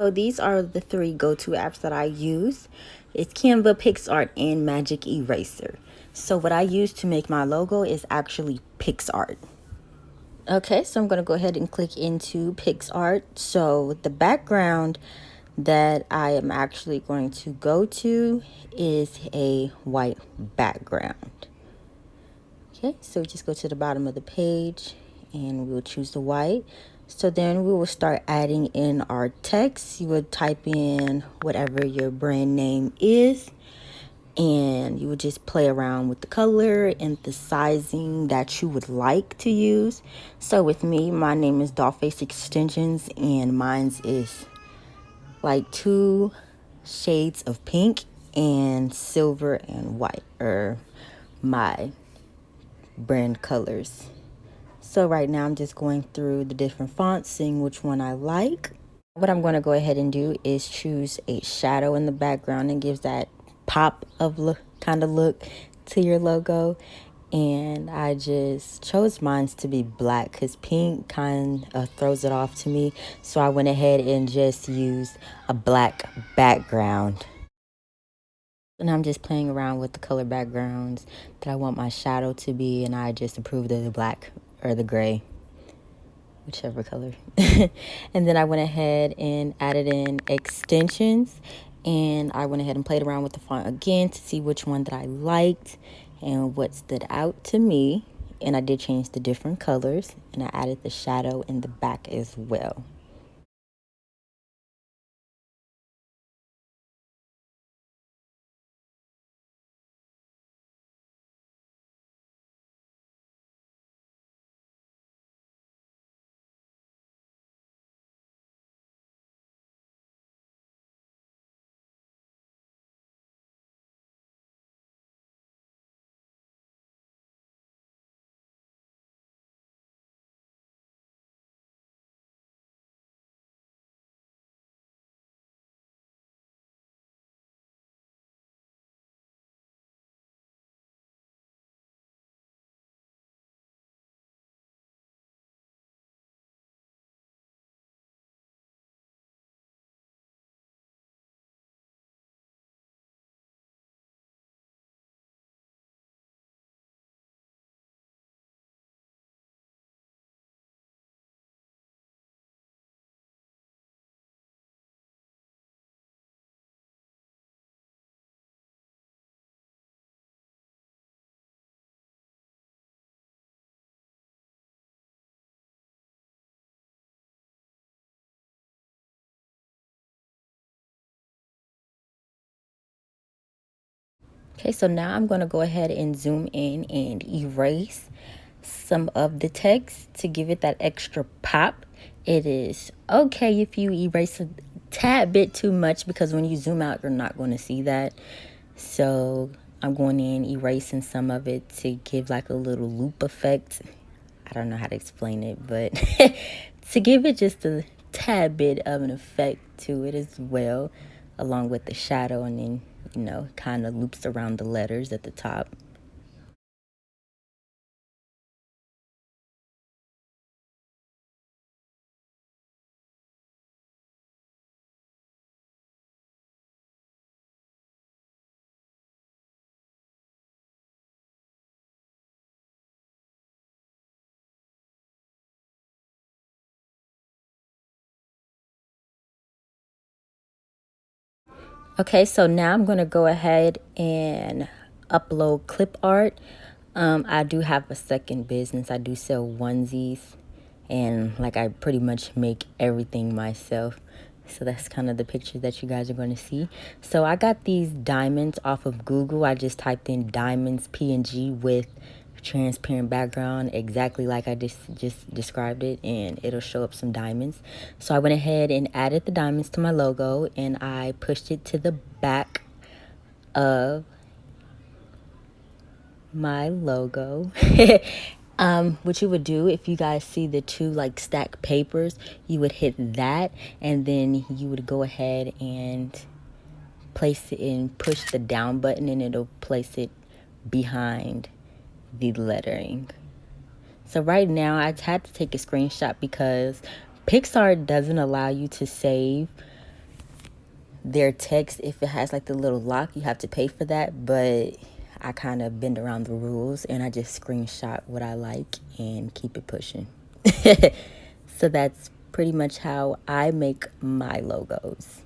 So these are the three go-to apps that I use. It's Canva, PixArt, and Magic Eraser. So what I use to make my logo is actually PixArt. Okay, so I'm going to go ahead and click into PixArt. So the background that I am actually going to go to is a white background. Okay, so just go to the bottom of the page and we will choose the white. So then we will start adding in our text. You would type in whatever your brand name is, and you would just play around with the color and the sizing that you would like to use. So with me, my name is DollFace Extensions, and mine's is like 2 shades of pink and silver and white, or my brand colors. So right now I'm just going through the different fonts, seeing which one I like. What I'm going to go ahead and do is choose a shadow in the background and gives that pop of look, kind of look to your logo. And I just chose mine to be black because pink kind of throws it off to me. So I went ahead and just used a black background. And I'm just playing around with the color backgrounds that I want my shadow to be, and I just approved of the black or the gray, whichever color. And then I went ahead and added in extensions, and I went ahead and played around with the font again to see which one that I liked and what stood out to me. And I did change the different colors, and I added the shadow in the back as well. Okay, so now I'm going to go ahead and zoom in and erase some of the text to give it that extra pop. It is okay if you erase a tad bit too much, because when you zoom out, you're not going to see that. So I'm going in erasing some of it to give like a little loop effect. I don't know how to explain it, but to give it just a tad bit of an effect to it as well, along with the shadow, and then, you know, kind of loops around the letters at the top. Okay, so now I'm going to go ahead and upload clip art. I do have a second business. I do sell onesies, and like I pretty much make everything myself. So that's kind of the picture that you guys are going to see. So I got these diamonds off of Google. I just typed in diamonds PNG with transparent background, exactly like I just described it, and it'll show up some diamonds. So I went ahead and added the diamonds to my logo, and I pushed it to the back of my logo. What you would do, if you guys see the two like stacked papers, you would hit that, and then you would go ahead and place it and push the down button, and it'll place it behind the lettering. So right now I had to take a screenshot because Pixar doesn't allow you to save their text, if it has like the little lock, you have to pay for that, but I kind of bend around the rules and I just screenshot what I like and keep it pushing. So that's pretty much how I make my logos.